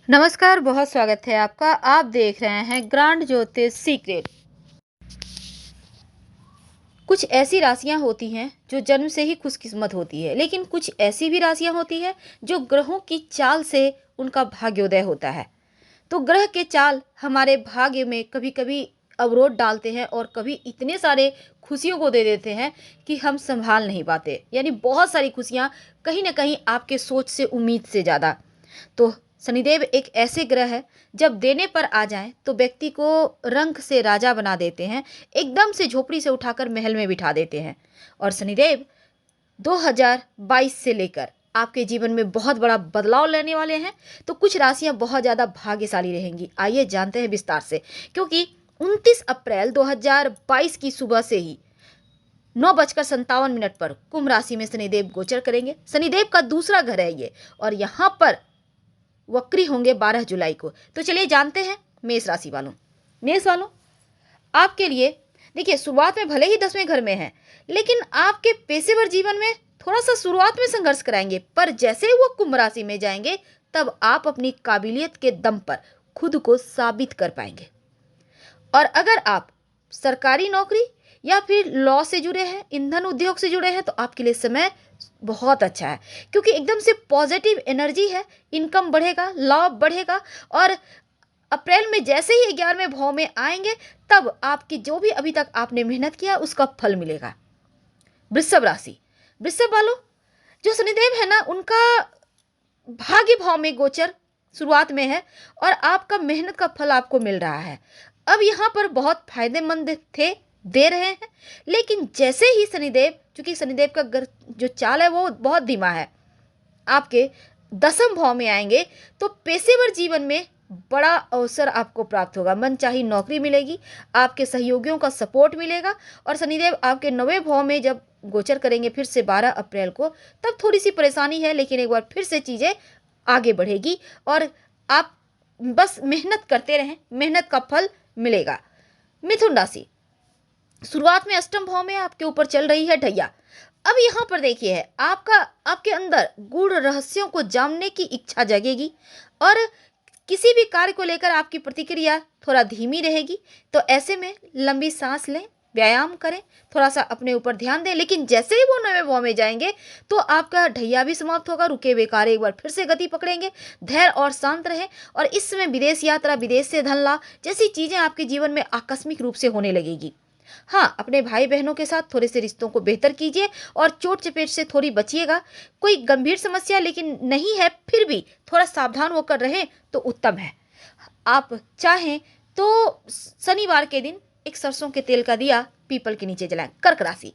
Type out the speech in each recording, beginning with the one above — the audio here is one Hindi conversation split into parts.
नमस्कार, बहुत स्वागत है आपका। आप देख रहे हैं ग्रांड ज्योतिष सीक्रेट। कुछ ऐसी राशियां होती हैं जो जन्म से ही खुशकिस्मत होती है, लेकिन कुछ ऐसी भी राशियां होती हैं जो ग्रहों की चाल से उनका भाग्योदय होता है। तो ग्रह के चाल हमारे भाग्य में कभी कभी अवरोध डालते हैं और कभी इतने सारे खुशियों को दे देते हैं कि हम संभाल नहीं पाते। यानी बहुत सारी खुशियां कहीं ना कहीं आपके सोच से, उम्मीद से ज़्यादा। तो शनिदेव एक ऐसे ग्रह है, जब देने पर आ जाएं तो व्यक्ति को रंक से राजा बना देते हैं, एकदम से झोपड़ी से उठाकर महल में बिठा देते हैं। और शनिदेव 2022 से लेकर आपके जीवन में बहुत बड़ा बदलाव लाने वाले हैं। तो कुछ राशियां बहुत ज़्यादा भाग्यशाली रहेंगी। आइए जानते हैं विस्तार से, क्योंकि 29 अप्रैल 2022 की सुबह से ही 9:57 पर कुंभ राशि में शनिदेव गोचर करेंगे। शनिदेव का दूसरा घर है ये, और यहाँ पर वक्री होंगे 12 जुलाई को। तो चलिए जानते हैं मेष राशि वालों। मेष वालों, आपके लिए देखिए, शुरुआत में भले ही 10वें घर में है, लेकिन आपके पेशेवर जीवन में थोड़ा सा शुरुआत में संघर्ष कराएंगे, पर जैसे ही वो कुंभ राशि में जाएंगे तब आप अपनी काबिलियत के दम पर खुद को साबित कर पाएंगे। और अगर आप सरकारी नौकरी या फिर लॉ से जुड़े हैं, ईंधन उद्योग से जुड़े हैं, तो आपके लिए समय बहुत अच्छा है, क्योंकि एकदम से पॉजिटिव एनर्जी है। इनकम बढ़ेगा, लाभ बढ़ेगा, और अप्रैल में जैसे ही 11वें भाव में आएंगे तब आपकी जो भी अभी तक आपने मेहनत किया उसका फल मिलेगा। वृषभ राशि, वृषभ वालों, जो शनिदेव है ना, उनका भाग्य भाव में गोचर शुरुआत में है और आपका मेहनत का फल आपको मिल रहा है। अब यहाँ पर बहुत फायदेमंद थे, दे रहे हैं, लेकिन जैसे ही शनिदेव, क्योंकि शनिदेव का जो चाल है वो बहुत धीमा है, आपके 10वें भाव में आएंगे तो पेशेवर जीवन में बड़ा अवसर आपको प्राप्त होगा। मनचाही नौकरी मिलेगी, आपके सहयोगियों का सपोर्ट मिलेगा। और शनिदेव आपके 9वें भाव में जब गोचर करेंगे फिर से 12 अप्रैल को, तब थोड़ी सी परेशानी है, लेकिन एक बार फिर से चीज़ें आगे बढ़ेगी और आप बस मेहनत करते रहें, मेहनत का फल मिलेगा। मिथुन राशि, शुरुआत में अष्टम भाव में आपके ऊपर चल रही है ढैया। अब यहाँ पर देखिए है आपके अंदर गूढ़ रहस्यों को जानने की इच्छा जगेगी और किसी भी कार्य को लेकर आपकी प्रतिक्रिया थोड़ा धीमी रहेगी। तो ऐसे में लंबी सांस लें, व्यायाम करें, थोड़ा सा अपने ऊपर ध्यान दें। लेकिन जैसे ही वो 9वें भाव में जाएंगे तो आपका ढैया भी समाप्त होगा, रुके हुए कार्य एक बार फिर से गति पकड़ेंगे। धैर्य और शांत रहें, और इस समय विदेश यात्रा, विदेश से धन लाभ जैसी चीज़ें आपके जीवन में आकस्मिक रूप से होने लगेगी। हाँ, अपने भाई बहनों के साथ थोड़े से रिश्तों को बेहतर कीजिए और चोट चपेट से थोड़ी बचिएगा। कोई गंभीर समस्या लेकिन नहीं है, फिर भी थोड़ा सावधान होकर रहें तो उत्तम है। आप चाहें तो शनिवार के दिन एक सरसों के तेल का दिया पीपल के नीचे जलाएं। कर्क राशि,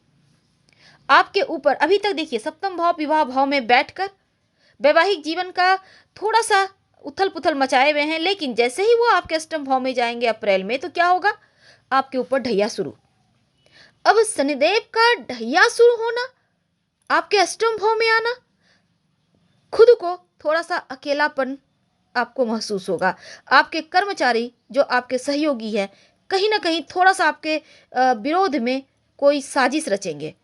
आपके ऊपर अभी तक देखिए सप्तम भाव, विवाह भाव में बैठकर वैवाहिक जीवन का थोड़ा सा उथल पुथल मचाए हुए हैं, लेकिन जैसे ही वो आपके अष्टम भाव में जाएंगे अप्रैल में, तो क्या होगा, आपके ऊपर ढैया शुरू। अब शनिदेव का ढैया शुरू होना, आपके अष्टम भाव में आना, खुद को थोड़ा सा अकेलापन आपको महसूस होगा। आपके कर्मचारी जो आपके सहयोगी हैं, कहीं ना कहीं थोड़ा सा आपके विरोध में कोई साजिश रचेंगे।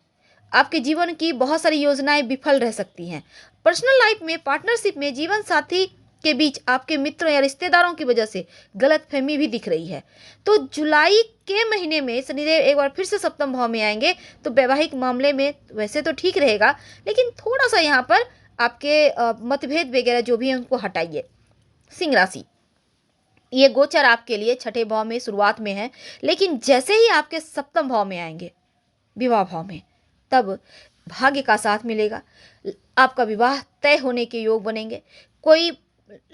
आपके जीवन की बहुत सारी योजनाएं विफल रह सकती हैं। पर्सनल लाइफ में, पार्टनरशिप में, जीवन साथी के बीच आपके मित्रों या रिश्तेदारों की वजह से गलतफहमी भी दिख रही है। तो जुलाई के महीने में शनिदेव एक बार फिर से सप्तम भाव में आएंगे तो वैवाहिक मामले में वैसे तो ठीक रहेगा, लेकिन थोड़ा सा यहाँ पर आपके मतभेद वगैरह जो भी हैं उनको हटाइए। सिंह राशि, ये गोचर आपके लिए 6ठे भाव में शुरुआत में है, लेकिन जैसे ही आपके सप्तम भाव में आएंगे, विवाह भाव में, तब भाग्य का साथ मिलेगा। आपका विवाह तय होने के योग बनेंगे। कोई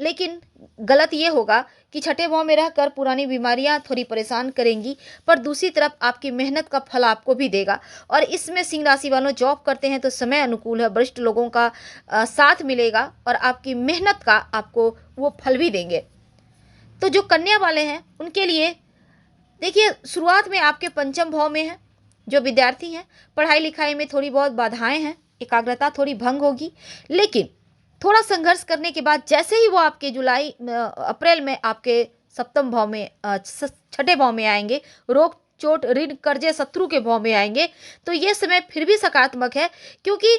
लेकिन गलत ये होगा कि 6ठे भाव में रहकर पुरानी बीमारियां थोड़ी परेशान करेंगी, पर दूसरी तरफ आपकी मेहनत का फल आपको भी देगा। और इसमें सिंह राशि वालों जॉब करते हैं तो समय अनुकूल है, वरिष्ठ लोगों का साथ मिलेगा और आपकी मेहनत का आपको वो फल भी देंगे। तो जो कन्या वाले हैं उनके लिए देखिए, शुरुआत में आपके पंचम भाव में है। जो विद्यार्थी हैं, पढ़ाई लिखाई में थोड़ी बहुत बाधाएं हैं, एकाग्रता थोड़ी भंग होगी, लेकिन थोड़ा संघर्ष करने के बाद जैसे ही वो आपके अप्रैल में आपके सप्तम भाव में, 6ठे भाव में आएंगे, रोग चोट ऋण कर्जे शत्रु के भाव में आएंगे, तो ये समय फिर भी सकारात्मक है, क्योंकि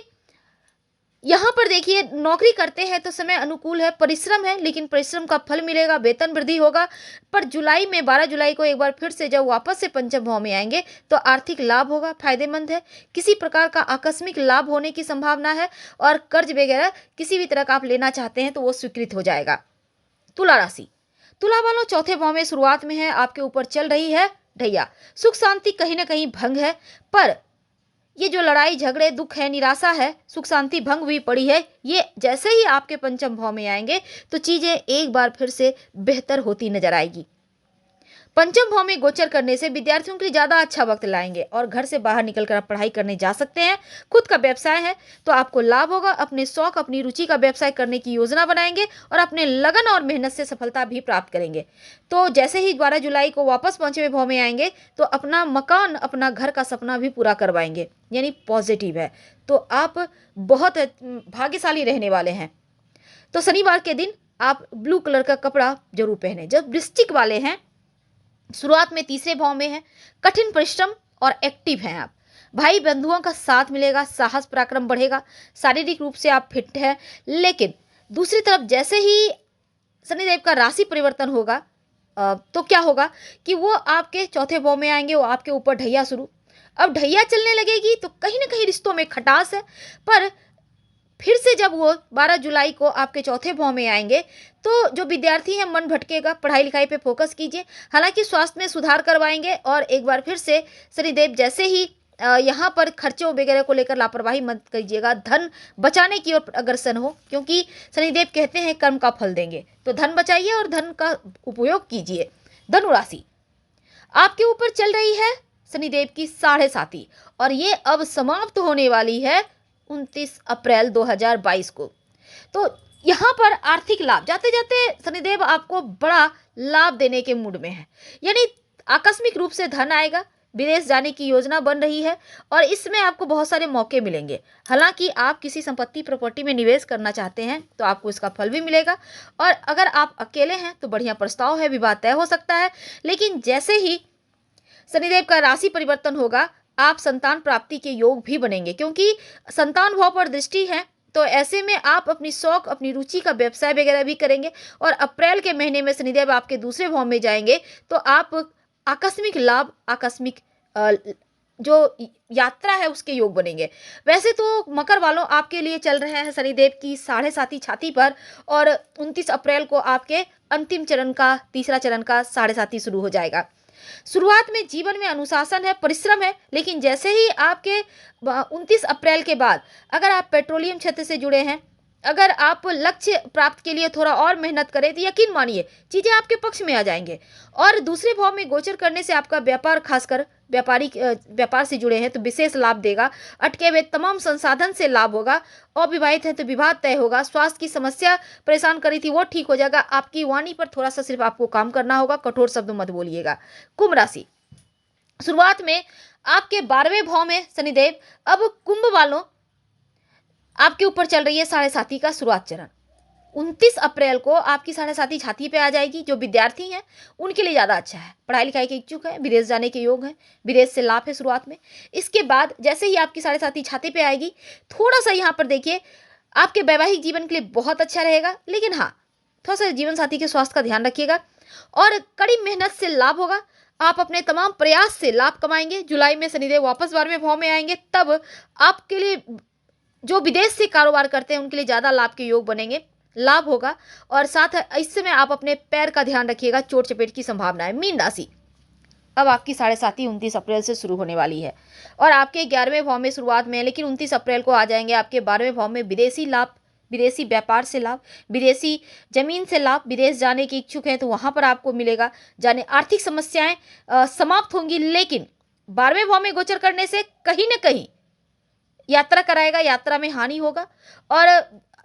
यहाँ पर देखिए नौकरी करते हैं तो समय अनुकूल है, परिश्रम है, लेकिन परिश्रम का फल मिलेगा, वेतन वृद्धि होगा। पर जुलाई में 12 जुलाई को एक बार फिर से जब वापस से पंचम भाव में आएंगे तो आर्थिक लाभ होगा, फायदेमंद है। किसी प्रकार का आकस्मिक लाभ होने की संभावना है और कर्ज वगैरह किसी भी तरह का आप लेना चाहते हैं तो वो स्वीकृत हो जाएगा। तुला राशि, तुला वालों चौथे भाव में शुरुआत में है, आपके ऊपर चल रही है ढैया। सुख शांति कहीं ना कहीं भंग है, पर ये जो लड़ाई झगड़े दुख है निराशा है, सुख शांति भंग हुई पड़ी है, ये जैसे ही आपके पंचम भाव में आएंगे तो चीजें एक बार फिर से बेहतर होती नजर आएगी। पंचम भाव में गोचर करने से विद्यार्थियों के लिए ज्यादा अच्छा वक्त लाएंगे और घर से बाहर निकलकर आप पढ़ाई करने जा सकते हैं। खुद का व्यवसाय है तो आपको लाभ होगा, अपने शौक अपनी रुचि का व्यवसाय करने की योजना बनाएंगे और अपने लगन और मेहनत से सफलता भी प्राप्त करेंगे। तो जैसे ही 12 जुलाई को वापस पंचमे भाव में आएंगे तो अपना मकान अपना घर का सपना भी पूरा करवाएंगे, यानी पॉजिटिव है। तो आप बहुत भाग्यशाली रहने वाले हैं। तो शनिवार के दिन आप ब्लू कलर का कपड़ा जरूर पहने। जब वृश्चिक वाले हैं, शुरुआत में तीसरे भाव में है, कठिन परिश्रम और एक्टिव हैं आप, भाई बंधुओं का साथ मिलेगा, साहस पराक्रम बढ़ेगा, शारीरिक रूप से आप फिट है। लेकिन दूसरी तरफ जैसे ही शनिदेव का राशि परिवर्तन होगा तो क्या होगा कि वो आपके चौथे भाव में आएंगे, वो आपके ऊपर ढैया शुरू। अब ढैया चलने लगेगी तो कहीं ना कहीं रिश्तों में खटास है, पर फिर से जब वो 12 जुलाई को आपके चौथे भाव में आएंगे तो जो विद्यार्थी हैं मन भटकेगा, पढ़ाई लिखाई पे फोकस कीजिए। हालांकि स्वास्थ्य में सुधार करवाएंगे और एक बार फिर से शनिदेव जैसे ही यहाँ पर खर्चों वगैरह को लेकर लापरवाही मत कीजिएगा, धन बचाने की ओर अग्रसर हो, क्योंकि शनिदेव कहते हैं कर्म का फल देंगे। तो धन बचाइए और धन का उपयोग कीजिए। धनु राशि, आपके ऊपर चल रही है शनिदेव की 7.5 और ये अब समाप्त होने वाली है 29 अप्रैल 2022 को। तो यहाँ पर आर्थिक लाभ, जाते जाते शनिदेव आपको बड़ा लाभ देने के मूड में है, यानी आकस्मिक रूप से धन आएगा, विदेश जाने की योजना बन रही है और इसमें आपको बहुत सारे मौके मिलेंगे। हालांकि आप किसी संपत्ति प्रॉपर्टी में निवेश करना चाहते हैं तो आपको इसका फल भी मिलेगा, और अगर आप अकेले हैं तो बढ़िया प्रस्ताव है, विवाह तय हो सकता है। लेकिन जैसे ही शनिदेव का राशि परिवर्तन होगा आप संतान प्राप्ति के योग भी बनेंगे, क्योंकि संतान भाव पर दृष्टि है। तो ऐसे में आप अपनी शौक अपनी रुचि का व्यवसाय वगैरह भी करेंगे और अप्रैल के महीने में शनिदेव आपके दूसरे भाव में जाएंगे तो आप आकस्मिक लाभ, आकस्मिक जो यात्रा है उसके योग बनेंगे। वैसे तो मकर वालों आपके लिए चल रहे हैं शनिदेव की 7.5 छाती पर और 29 अप्रैल को आपके अंतिम चरण का, तीसरा चरण का 7.5 शुरू हो जाएगा। शुरुआत में जीवन में अनुशासन है, परिश्रम है, लेकिन जैसे ही आपके 29 अप्रैल के बाद अगर आप पेट्रोलियम क्षेत्र से जुड़े हैं, अगर आप लक्ष्य प्राप्त के लिए थोड़ा और मेहनत करें तो यकीन मानिए चीजें आपके पक्ष में आ जाएंगे। और दूसरे भाव में गोचर करने से आपका व्यापार, खासकर व्यापार से जुड़े हैं तो विशेष लाभ देगा। अटके हुए तमाम संसाधन से लाभ होगा। अविवाहित है तो विवाह तय होगा। स्वास्थ्य की समस्या परेशान करी थी वो ठीक हो जाएगा। आपकी वाणी पर थोड़ा सा सिर्फ आपको काम करना होगा, कठोर शब्द मत बोलिएगा। कुंभ राशि, शुरुआत में आपके 12वें भाव में शनिदेव, अब कुंभ वालों आपके ऊपर चल रही है 7.5 का शुरुआत चरण। 29 अप्रैल को आपकी 7.5 छाती पे आ जाएगी। जो विद्यार्थी हैं उनके लिए ज़्यादा अच्छा है, पढ़ाई लिखाई के इच्छुक है, विदेश जाने के योग है, विदेश से लाभ है शुरुआत में। इसके बाद जैसे ही आपकी 7.5 छाती पे आएगी, थोड़ा सा यहाँ पर देखिए आपके वैवाहिक जीवन के लिए बहुत अच्छा रहेगा, लेकिन हाँ थोड़ा सा जीवन साथी के स्वास्थ्य का ध्यान रखिएगा और कड़ी मेहनत से लाभ होगा। आप अपने तमाम प्रयास से लाभ कमाएंगे। जुलाई में शनिदेव वापस 12वें भाव में आएंगे, तब आपके लिए जो विदेश से कारोबार करते हैं उनके लिए ज़्यादा लाभ के योग बनेंगे, लाभ होगा। और साथ इस समय आप अपने पैर का ध्यान रखिएगा, चोट चपेट की संभावना है। मीन राशि, अब आपकी 7.5 29 अप्रैल से शुरू होने वाली है और आपके 11वें भाव में शुरुआत में है, लेकिन 29 अप्रैल को आ जाएंगे आपके 12वें भाव में विदेशी लाभ, विदेशी व्यापार से लाभ, विदेशी जमीन से लाभ। विदेश जाने की इच्छुक हैं तो वहाँ पर आपको मिलेगा जाने। आर्थिक समस्याएं समाप्त होंगी, लेकिन 12वें भाव में गोचर करने से कहीं ना कहीं यात्रा कराएगा, यात्रा में हानि होगा। और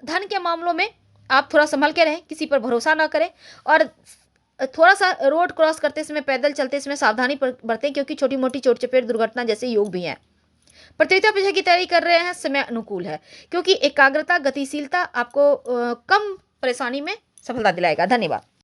धन के मामलों में आप थोड़ा संभल के रहें, किसी पर भरोसा ना करें और थोड़ा सा रोड क्रॉस करते समय, पैदल चलते समय सावधानी बरतें, क्योंकि छोटी मोटी चोट चपेट दुर्घटना जैसे योग भी हैं। प्रतियोगिता परीक्षा की तैयारी कर रहे हैं, समय अनुकूल है, क्योंकि एकाग्रता, गतिशीलता आपको कम परेशानी में सफलता दिलाएगा। धन्यवाद।